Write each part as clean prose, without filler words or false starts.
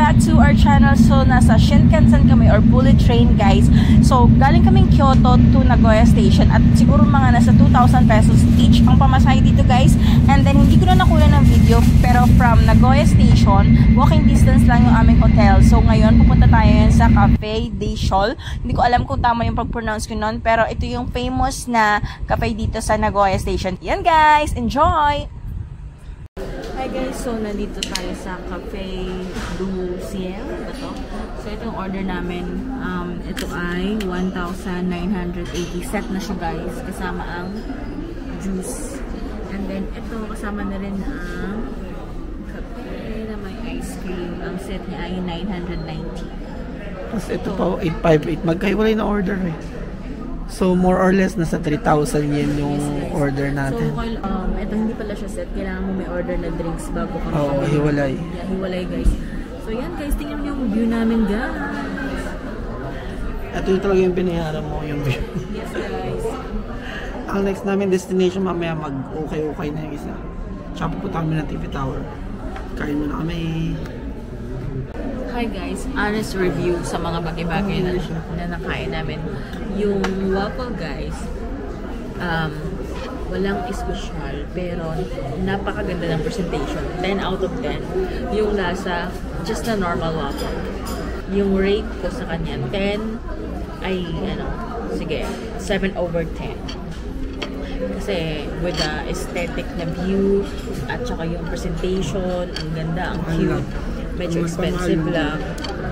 back to our channel. So, nasa Shinkansen kami or bullet train, guys. So, galing kaming Kyoto to Nagoya Station at siguro mga nasa 2,000 pesos each ang pamasahe dito, guys. And then, hindi ko na nakuha ng video, pero from Nagoya Station, walking distance lang yung aming hotel. So, ngayon, pupunta tayo yan sa Cafe de Sol. Hindi ko alam kung tama yung pag-pronounce ko nun, pero ito yung famous na cafe dito sa Nagoya Station. Yan, guys! Enjoy! Hi guys, so nandito tayo sa Cafe du Ciel. So ito yung order namin. Ito ay 1,980 set na siya, guys, kasama ang juice. And then ito kasama na rin ang kape na may ice cream. Ang set niya ay 990. Tapos ito pa 858. Magkahiwalay na order eh. So more or less nasa 3,000 yen yung order natin. So ito hindi pala siya set. Kailangan mo may order na drinks bago ka. Oo, hiwalay. Yeah, hiwalay, guys. So yan, guys, tingnan mo yung view namin, guys. Ito yung talaga yung binayaran mo, yung view. Yes, guys. Ang next namin destination mamaya mag-okay na yung isa. Tsaka pupunta kami ng TV Tower. Kain muna kami. Hi guys, honest review sa mga bagay-bagay na nakain namin. Yung waffle, guys, walang espesyal, pero napakaganda ng presentation. 10 out of 10. Yung lasa, just a normal waffle. Yung rate ko sa kanya, 10 ay, sige, 7 over 10. Kasi with the aesthetic na view at saka yung presentation, ang ganda, ang cute. Medyo expensive lang.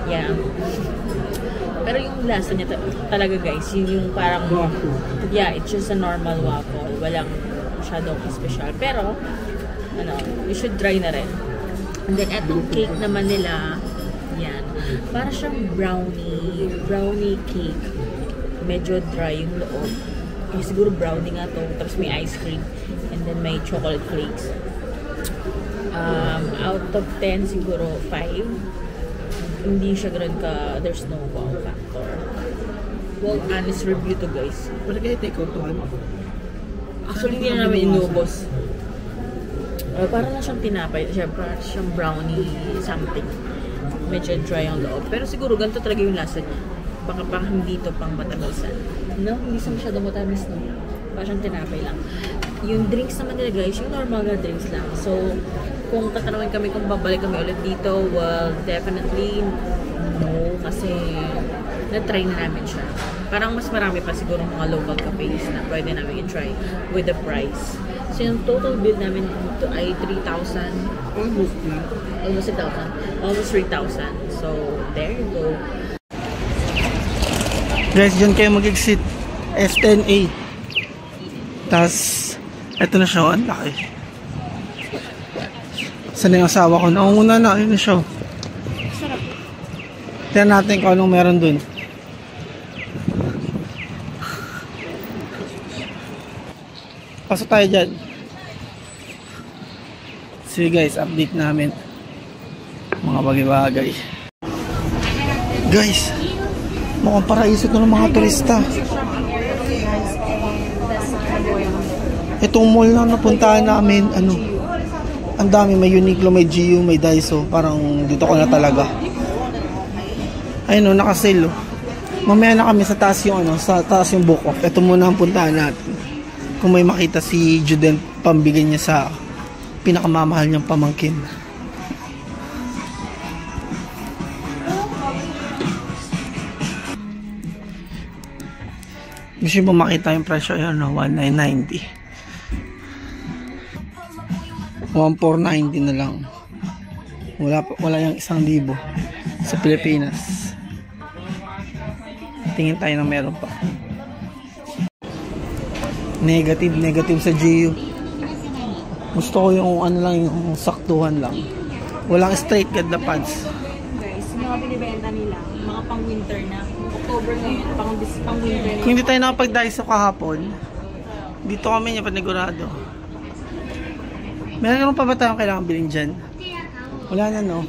Yeah. Pero yung lasa niya talaga, guys, yun yung parang, yeah, it's just a normal waffle. Walang masyadong special. Pero, you should try na rin. And then, etong cake naman nila, yan. Para siyang brownie cake. Medyo dry yung loob. Kasi siguro brownie nga to. Tapos may ice cream. And then may chocolate flakes. Out of 10, siguro 5. Hindi siya ganoon ka, there's no wow factor. Well, honest review to, guys. Wala kayo take out to ano? Actually, hindi na namin inubos. Para lang siyang tinapay. Parang siyang brownie something. Medyo dry ang loob. Pero siguro ganito talaga yung lasa niya. Baka hindi ito pang matamisan. No, hindi siya masyadong matamis, no? Parang siyang tinapay lang. Yung drinks naman nila, guys, yung normal na drinks lang. So, kung tatanungin kami kung babalik kami ulit dito, well, definitely no. Kasi na-try na namin siya. Parang mas marami pa siguro mga local cafes na pwede namin i-try with the price. So, yung total bill namin dito ay 3,000. Almost na. Almost 1,000. Almost 3,000. So, there you go. Guys, dyan kayo mag-exit. S10A. Tapos, eto na siya. Ang laki. Saan na yung asawa ko? Naunguna na. Ayun na siya. Sarap. Tignan natin kung anong meron dun. Pasok tayo dyan. Sige guys, update namin. Mga bagay-bagay. Guys, mukhang paraiso ito ng mga turista. Itong mall na napuntahan namin, ang dami, may Uniqlo, may GU, may Daiso. Parang dito ko na talaga. Ayun, naka-sale. Mamaya na kami sa taas yung sa taas yung book off. Ito muna ang puntahan natin. Kung may makita si Juden, pambigay niya sa pinakamamahal niyang pamangkin. Gusto mo makita yung presyo, yun, 1,990. 1,490 na lang. Wala yung 1,000 sa Pilipinas. Tingin tayo na meron pa. Negative sa GU. Gusto ko yung yung saktuhan lang. Walang straight ganda pads. Guys, yung mga binibenta nila, mga pang-winter na. October ngayon, pang-winter na. Kung hindi tayo nakapag-Daiso kahapon, dito kami niya panigurado. Meron pa ba tayong kailangan bilhin dyan? Wala na, no?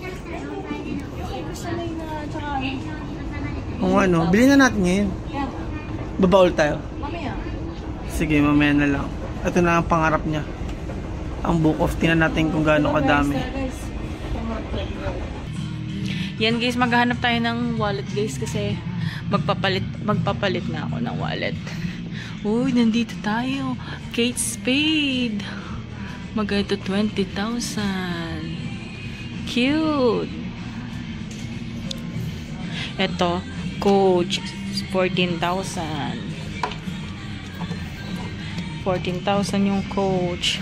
Kung bilhin na natin ngayon. Babaul tayo. Mamaya. Sige, mamaya na lang. Ito na ang pangarap niya. Ang book off. Tingnan natin kung gaano kadami. Yan guys, maghahanap tayo ng wallet guys kasi magpapalit na ako ng wallet. Uy, nandito tayo. Kate Spade. Magkano 20,000. Cute. Ito, Coach. 14,000. 14,000 yung Coach.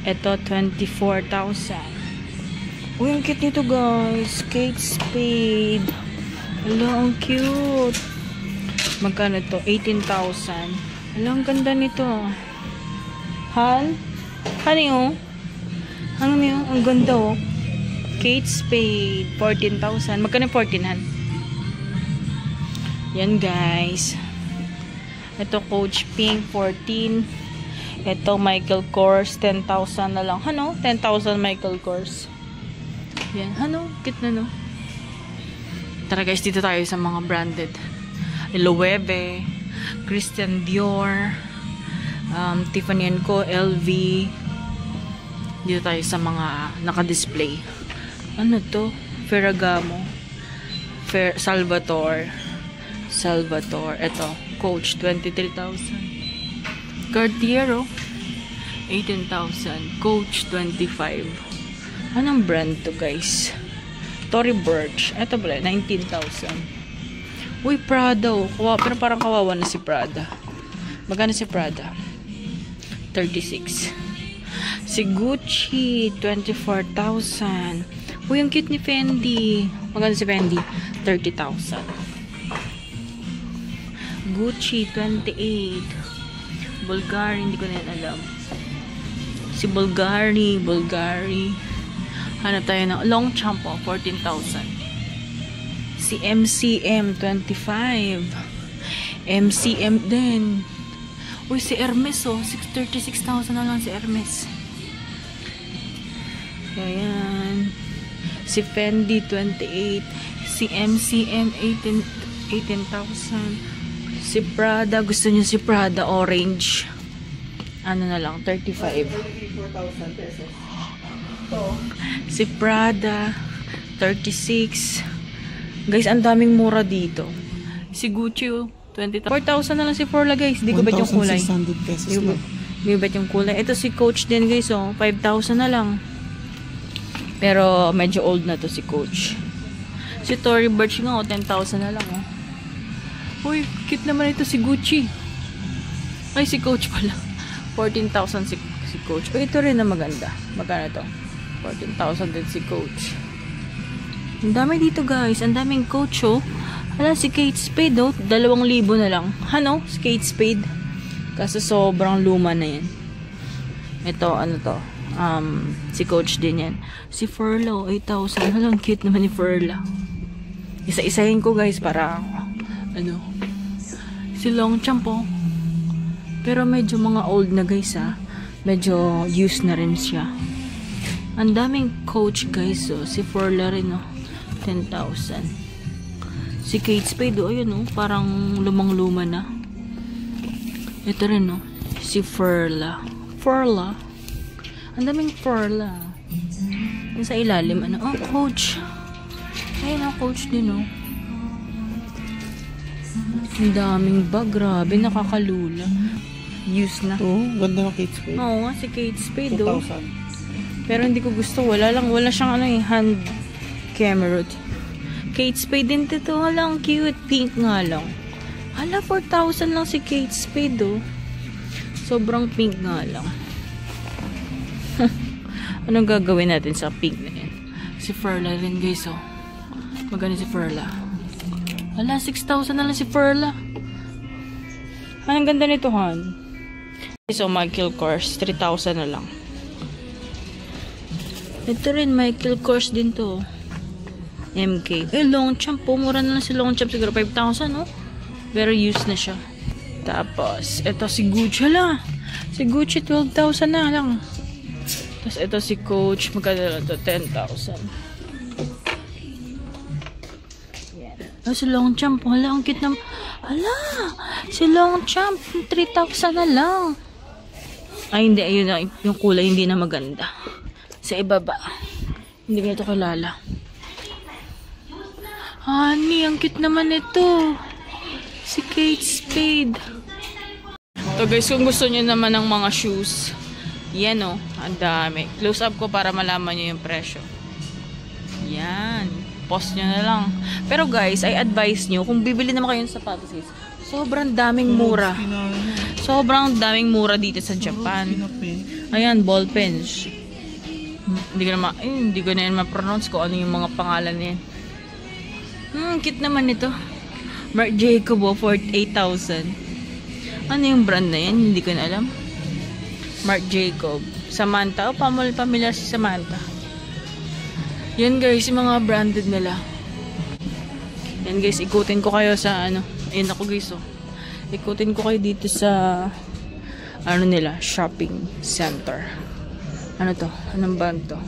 Ito, 24,000. Uy, ang cute nito guys. Kate Spade. Hala, ang cute. Magkano to? 18,000. Hala, ang ganda nito. Hal? Ano yun? Ano yun? Ang ganda oh. Kate Spade. 14,000. Magkano 14,000? Yan guys. Ito Coach Pink. 14. Ito Michael Kors. 10,000 na lang. Ano? 10,000 Michael Kors. Yan. Ano? Cute na no? Tara guys, dito tayo sa mga branded. Loewe. Christian Dior, Tiffany & Co, LV. Dito tayo sa mga naka-display. Ano to? Ferragamo, Salvatore. Ito, Coach, 23,000. Cartier, 18,000. Coach, 25. Anong brand to guys? Tory Burch. Ito pala, 19,000. Uy, Prada oh. Pero parang kawawa na si Prada. Magkano si Prada? 36. Si Gucci, 24,000. Uy, ang cute ni Fendi. Magkano si Fendi? 30,000. Gucci, 28. Bulgari, hindi ko na yan alam. Si Bulgari. Hanap tayo ng Longchamp, 14,000. Si MCM, 25. MCM din. Uy, si Hermes, 36,000 na lang si Hermes. Ayan. Si Fendi, 28. Si MCM, 18,000. Si Prada, gusto niyo si Prada, orange. Ano na lang, 35. 4,000 pesos. Si Prada, 36. Guys, ang daming mura dito. Si Gucci, 20,000. 4,000 na lang si Forla, guys. Di ko bet yung kulay. 1,600 pesos lang. Di ko bet yung kulay. Ito si Coach din, guys. 5,000 na lang. Pero, medyo old na to si Coach. Si Tory Burch nga, 10,000 na lang. Uy, cute naman ito si Gucci. Ay, si Coach pala. 14,000 si Coach. Uy, ito rin na maganda. Magkano to? 14,000 din si Coach. Ang dami dito guys. Ang daming Coach Hala, si Kate Spade 2,000 na lang. Ano? Si Kate Spade. Kasi sobrang luma na yan. Ito, ano to? Si Coach din yan. Si Furla, 8,000. Hala, ang cute naman ni Furla. Isa-isahin ko guys para ano. Si Longchamp Pero medyo mga old na guys Medyo used na rin siya. Ang daming Coach guys Si Furla rin 10,000. Si Kate Spade ayun parang lumang-luma na. Ito rin si Furla. Ang daming Furla. Yung sa ilalim Coach. Ayun Coach din Ang daming bag, grabe, nakakalula. Used na. Ganda ng Kate Spade. Oo si Kate Spade 2,000. Pero hindi ko gusto. Wala siyang hand camera. Kate Spade din dito. Hala, ang cute. Pink nga lang. Hala, 4,000 lang si Kate Spade Sobrang pink nga lang. Anong gagawin natin sa pink na yan? Si Furla rin guys Magkano si Furla? Hala, 6,000 na lang si Furla. Anong ganda nito Han? So Michael Kors 3,000 na lang. Ito rin Michael Kors din to. MK. Longchamp mura na lang si Longchamp, siguro 5,000 pero used na siya. Tapos ito si Gucci. Hala, si Gucci 12,000 na lang. Tapos ito si Coach, magkano lang to? 10,000. Yan. Si Longchamp, hala, ang cute na. Hala, si Longchamp 3,000 na lang. Ay hindi, ayun na, yung kulay hindi na maganda. Sa ibaba, hindi ko ito kilala. Honey, ang cute naman ito. Si Kate Spade. So guys, kung gusto niyo naman ng mga shoes, yan o, ang dami. Close up ko para malaman niyo yung presyo. Yan. Post nyo na lang. Pero guys, I advise nyo, kung bibili naman kayo ng sapatos, sobrang daming mura. Sobrang daming mura dito sa Japan. Ayan, ball pens. Hindi ko na yan ma-pronounce ko ano yung mga pangalan niyan. Cute naman ito. Marc Jacob, 48,000. Ano yung brand na yan? Hindi ko na alam. Marc Jacob. Samantha. Pamilyar si Samantha. Yan guys, yung mga branded nila. Yan guys, ikutin ko kayo sa ano. Ayun ako guys, oh. Ikutin ko kayo dito sa ano nila, shopping center. Ano to? Anong brand to?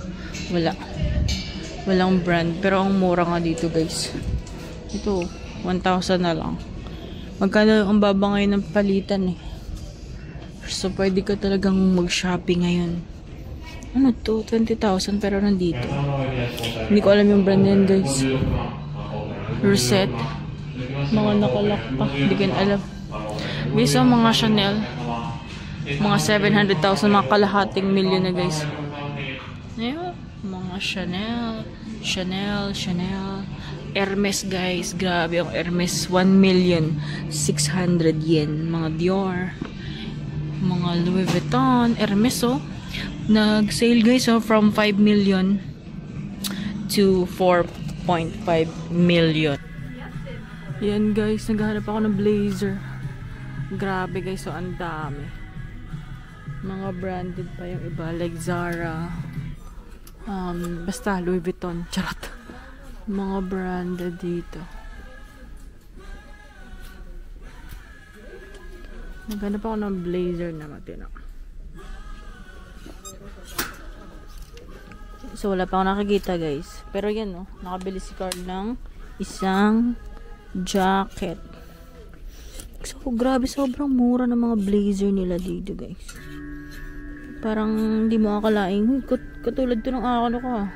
Walang brand. Pero ang mura nga dito guys. Ito, 1,000 na lang. Magkano ang baba ngayon ng palitan eh. So, pwede ka talagang mag-shopping ngayon. Ano to? 20,000 pero nandito. Hindi ko alam yung brand na yan guys. Reset. Mga nakalak pa. Hindi ko na alam. Guys, so, mga Chanel. Mga 700,000. Mga kalahating milyon na guys. Ayun. Mga Chanel. Hermes guys. Grabe yung Hermes. 1,600,000 yen. Mga Dior. Mga Louis Vuitton. Hermes oh. Nag-sale guys oh. From 5 million to 4.5 million. Yan guys. Naghahanap ako ng blazer. Grabe guys. So ang dami. Mga branded pa yung iba. Like Zara. Basta Louis Vuitton. Charot. Mga branded dito. Naghanap ako ng blazer na matino. So wala pa ako nakikita guys. Pero yan no. Nakabili si Carl ng isang jacket. So grabe, sobrang mura ng mga blazer nila dito guys. Parang hindi mo akalaing katulad to ng ano ko ha.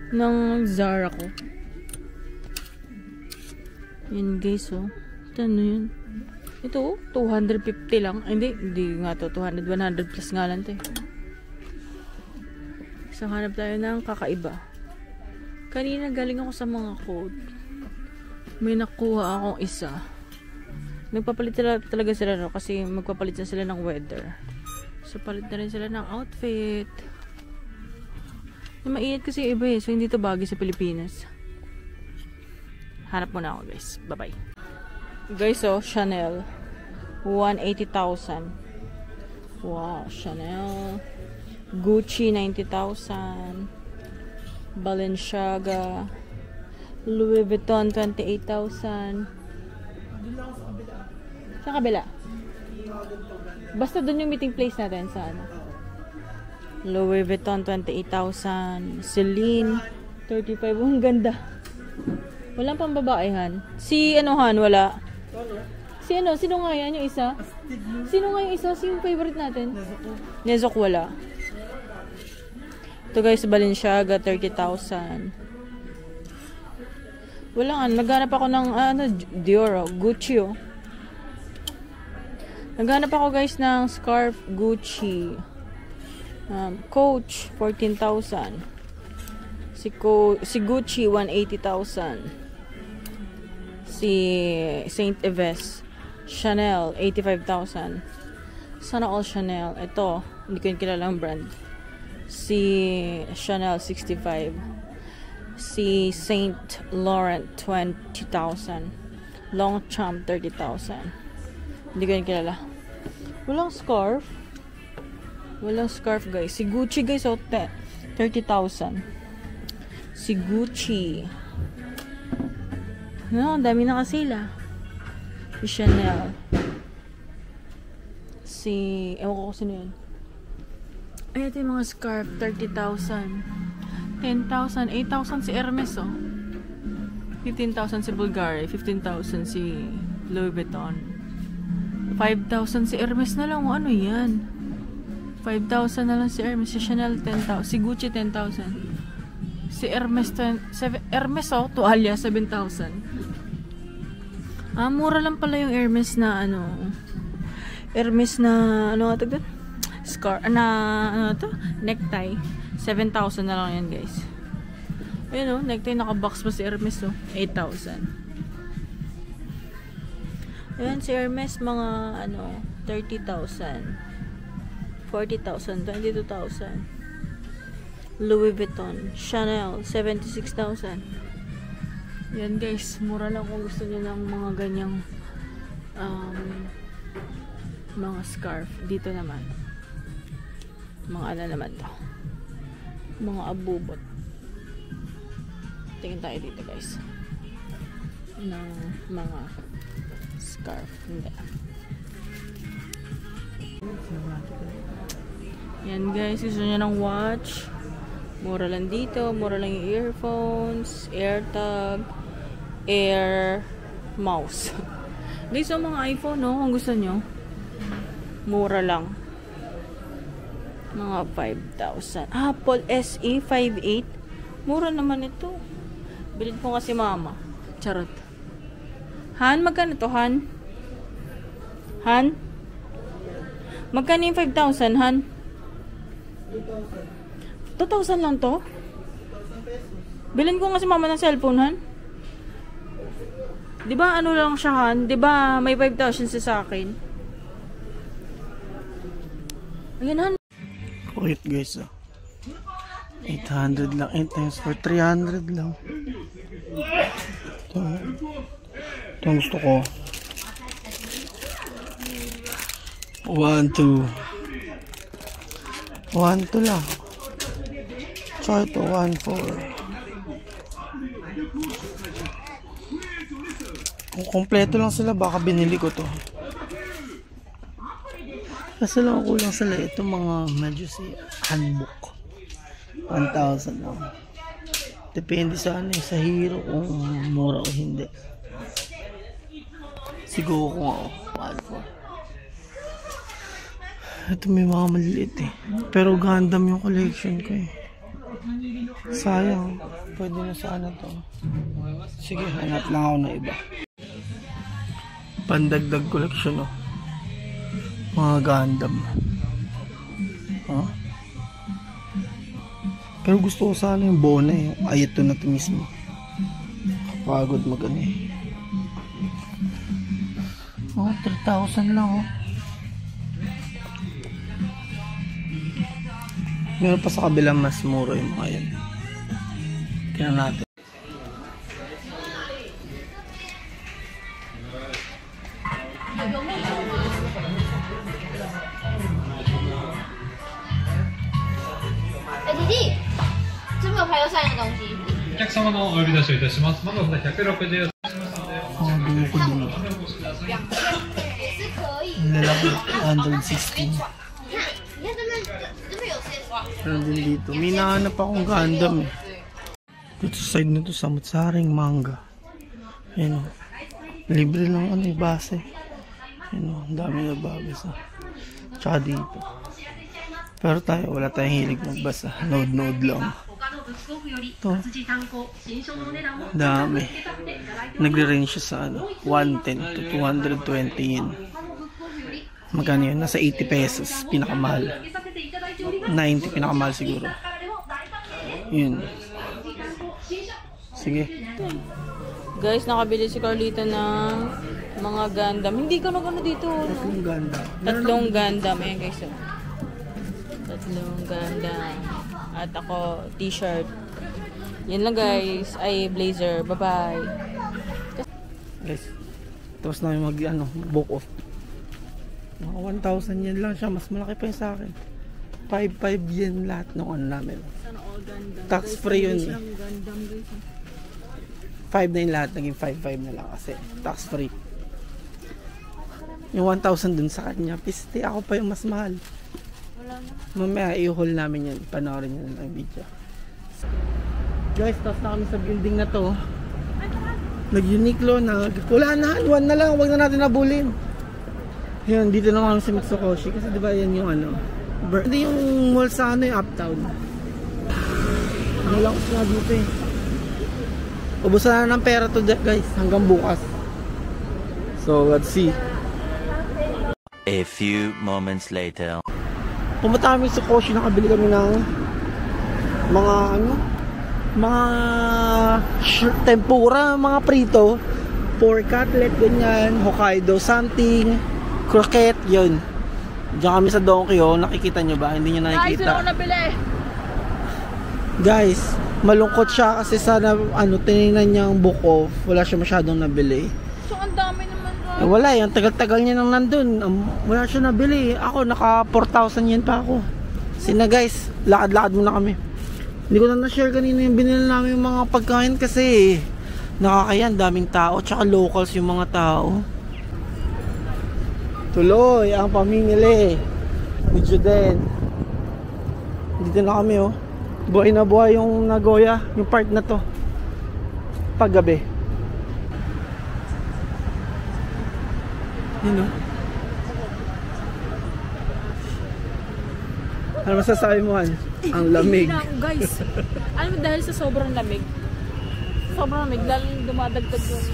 Ng Zara ko. Yan guys oh. Ito ano yun? Ito oh, 250 lang. Ay, hindi nga to. 100 plus nga lang to eh. So hanap tayo ng kakaiba. Kanina galing ako sa mga code. May nakuha akong isa. Nagpapalit talaga sila no? Kasi magpapalit na sila ng weather. So palit na rin sila ng outfit. Mainit kasi yung iba eh. So, hindi to bagay sa Pilipinas. Hanap muna ako guys. Bye-bye. Guys, oh, Chanel. 180,000. Wow, Chanel. Gucci, 90,000. Balenciaga. Louis Vuitton, 28,000. Sa kabila. Basta dun yung meeting place natin sa ano. Louis Vuitton, 28,000. Celine, 35. Ang ganda. Walang pang babaehan. Si anohan, wala. Si ano, sino nga yan yung isa? Sino nga yung isa? Sino yung favorite natin? Nezok, wala. Ito guys, Balenciaga, 30,000. Wala nga, naghanap ako ng Dior, Gucci oh. Naghanap ako guys ng scarf Gucci. Coach 14,000. Si Gucci 180,000. Si Saint Yves Chanel 85,000. Sana all Chanel. Ito, hindi ko yung kilalang brand. Si Chanel 65. Si Saint Laurent 20,000. Longchamp 30,000. Hindi ko yung kilala. Walang scarf. Walang scarf guys. Si Gucci guys, 30,000. Si Gucci. No, ang dami na kasila. Si Chanel. Ewan ko sino yun. Ay, ito yung mga scarf. 30,000. 10,000. 8,000 si Hermes, oh. 15,000 si Bulgari. 15,000 si Louis Vuitton. 5,000 si Hermes na lang. Ano yan? 5,000 na lang si Hermes. Si Chanel, 10,000. Si Gucci, 10,000. Si Hermes, Hermes oh, tuwalya, 7,000. Mura lang pala yung Hermes na ano. Hermes na, ano ito doon? Ano to? Necktie. 7,000 na lang yan, guys. Ayun oh, necktie naka-box pa si Hermes oh. 8,000. Ayan, si Hermes mga, ano, 30,000. 40,000, 22,000. Louis Vuitton, Chanel, 76,000. Yan guys, mura lang kung gusto niyo ng mga ganyang mga scarf. Dito naman, mga ano naman to, mga abubot. Tingin tayo dito guys ng mga scarf. Hindi. Yan guys, gusto niyo ng watch, mura lang dito, mura lang yung earphones, AirTag, Air mouse. Guys, so mga iPhone no, kung gusto nyo, mura lang, mga 5,000. Apple SE 5.8, mura naman ito. Bilhin ko kasi mama. Charot. Han, magkano to Han? Han? Magkano yung 5,000 Han? 2,000 lang to? Bilhin ko nga si mama ng cellphone, Han. Di ba ano lang siya, Han? Di ba may 5,000 sa akin? Ayan, Han. Wait, guys, 800 lang. 8 times for 300 lang. Ito gusto ko. 1, 2 lang. Tsaka ito, 1, 4. Kung kompleto lang sila, baka binili ko to. Kasi lang kulang sila. Ito mga medyo si handbook. 1,000 lang. Depende sa ano, sa hero kung mura o hindi. Siguro kung ako, 1, 4. Ito may mga maliliit eh. Pero Gundam yung collection ko eh. Sayang. Pwede na sana to. Sige, hanap lang ako na iba. Pandagdag collection oh. Mga Gundam. Huh? Pero gusto ko sana yung Bona eh. Ayato na ito mismo. Kapagod mag-ano eh. Oh, 3,000 lang oh. Meron pa sa kabila mas mura yung mga yan. Kaya natin. Didi, 这边有排油扇的东西。お客様のお呼び出しをいたします。まずは160円。Duko din. 也是可以。 Lalaki, 116. 你看这边有些哇。 Meron din dito. May nahanap akong Gundam eh. Dito sa side na to, samut-saring manga. Ayan o. Libre lang ano yung base. Ayan o, ang dami na babasa. Tsaka dito. Pero tayo, wala tayong hilig magbasa. Node lang. Ito. Dami. Nagre-range siya sa ano, 110 to 220 yen. Magkano yun? Nasa 80 pesos. Pinakamahal. 90 pinakamahal siguro. Yun. Sige. Guys, nakabili si Carlita ng mga Gundam. Hindi ka nagano dito. Tatlong Gundam. Tatlong Gundam. Ayan guys. Oh. Tatlong Gundam. At ako, t-shirt. Yan lang guys. Ay, blazer. Bye-bye. Guys, tapos namin book off. Mga 1,000 yen lang siya. Mas malaki pa yung sa akin. 5,500 yen lahat ng ano namin. Tax free yun eh. 5 na yung lahat. Naging 5,500 na lang kasi tax free. Yung 1,000 dun sa kanya. Piste, ako pa yung mas mahal. Mamaya i-haul namin yan. Panoorin nyo na lang video. Guys, tapos na kami sa building na to. Nag-Uniqlo na. Wala na. 1 na lang. Huwag na natin nabulin. Yun, dito na kami sa Mitsukoshi. Kasi diba yan yung ano. Hindi yung mall sa ano yung Uptown. Nalakas nga dito eh. Ubusan na ng pera to guys hanggang bukas. So let's see. A few moments later. Pumunta kami sa Koshi, nakabili kami ng mga mga tempura, mga prito, pork cutlet, ganyan, Hokkaido something, croquette, yun. Diyan kami sa Donkey, nakikita nyo ba? Hindi nyo nakikita. Guys, wala nabili. Guys, malungkot siya kasi sana tinignan niya ang book off, wala siya masyadong nabili. So ang dami naman guys. Wala yan, tagal-tagal niya nang nandun. Wala siya nabili. Ako, naka 4,000 yen pa ako. Sina guys, lakad-lakad muna kami. Hindi ko na na-share kanina yung binili namin yung mga pagkain kasi nakakayan, daming tao. Tsaka locals yung mga tao. Tuloy ang pamimili ni Juden. Dito na kami Buhay na buhay yung Nagoya, yung part na to paggabi. Yun Ano masasabi mo, Han? Ang lamig. Guys, alam mo dahil sa sobrang lamig, lalo dumadagdag yung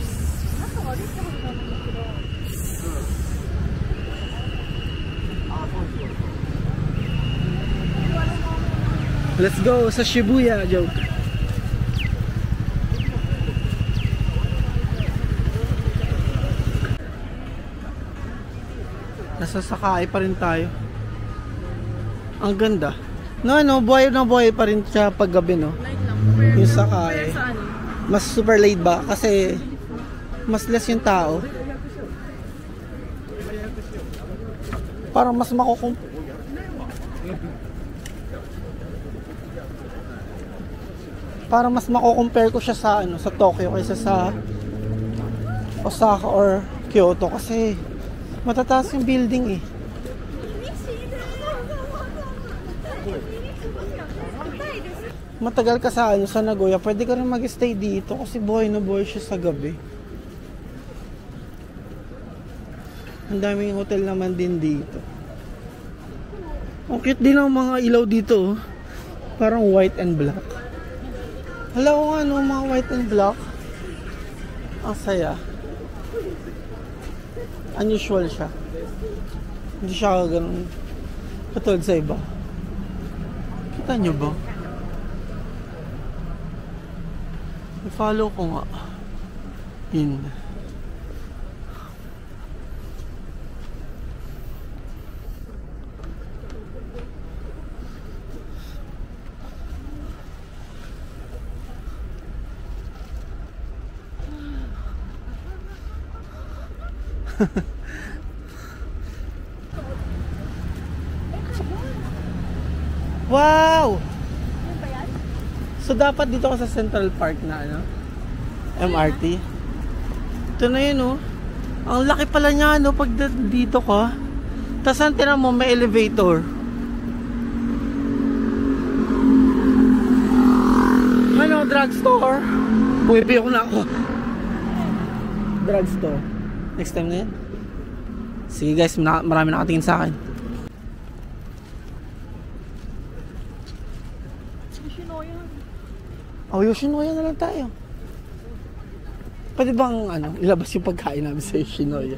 Let's go sa Shibuya, joke. Nasasakay pa rin tayo. Ang ganda. Buhay na buhay pa rin siya paggabi, no? Yung sakay. Mas super laid back kasi mas less yung tao. Parang mas mako-compare ko siya sa Tokyo kaysa sa Osaka or Kyoto kasi matataas yung building eh. Matagal ka sa Nagoya, pwede ka rin mag-stay dito kasi buhay na buhay siya sa gabi. Ang daming hotel naman din dito. Ang cute din ang mga ilaw dito. Parang white and black. Hala ko nga mga white and black. Ang saya. Unusual siya. Hindi siya ganun katulad sa iba. Kita nyo ba? I-follow ko nga. In. Wow! So dapat dito ka sa Central Park na MRT. Ito na yun Ang laki pala niya pag dito ka. Tapos ang tinan mo may elevator. Drugstore. Buwipi ko na ako. Drugstore. Next time na yan. Sige guys, marami nakatingin sa akin. Yoshinoya na lang tayo. Pwede bang ilabas yung pagkain namin sa Yoshinoya?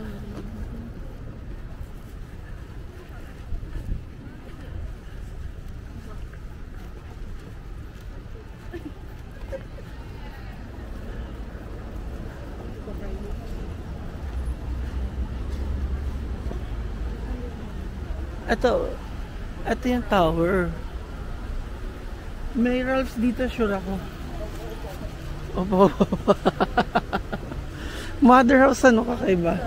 Ito yung tower. May Ralph's dito, sure ako. Opo. Mother house, kakaiba?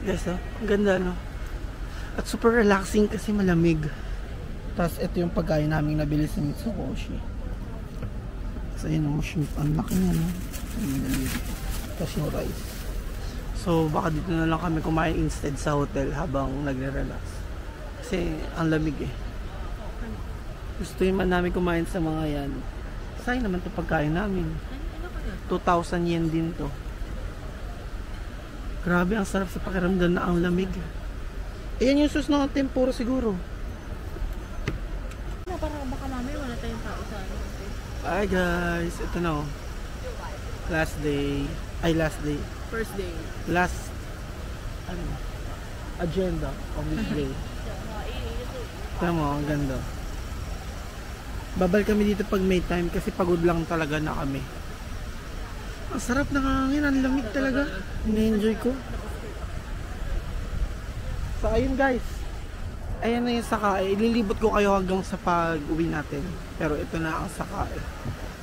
Yes, ang ganda, At super relaxing kasi malamig. Tapos ito yung pagkain namin nabili sa Mitsukoshi. So yun, ang laki niya, Tapos yung rice. So baka dito na lang kami kumain instead sa hotel habang nagre-relax. Kasi ang lamig eh. Gusto man namin kumain sa mga yan. Sayang naman ito pagkain namin. 2,000 yen din to. Grabe, ang sarap sa pakiramdam na ang lamig. Ayan yung sauce ng tempura siguro. Para baka mamaya wala tayong tao sa ano. Hi guys, ito na oh. Last day. First day. Last agenda of this day. Tama mo, ang ganda. Babal kami dito pag may time kasi pagod lang talaga na kami. Ang sarap ng hangin, ang lamig talaga. Ini-enjoy ko. So ayun guys. Ayan na yung Sakae. Ililibot ko kayo hanggang sa pag-uwi natin. Pero ito na ang Sakae.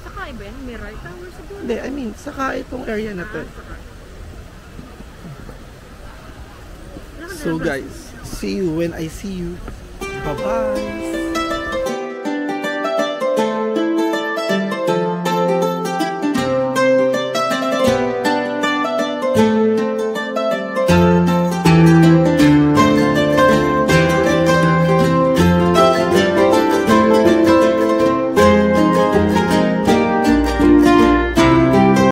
Sakae ba yan? Mirai Tower siguro? Hindi, I mean, Sakae itong area na to. So guys, see you when I see you. Bye-bye!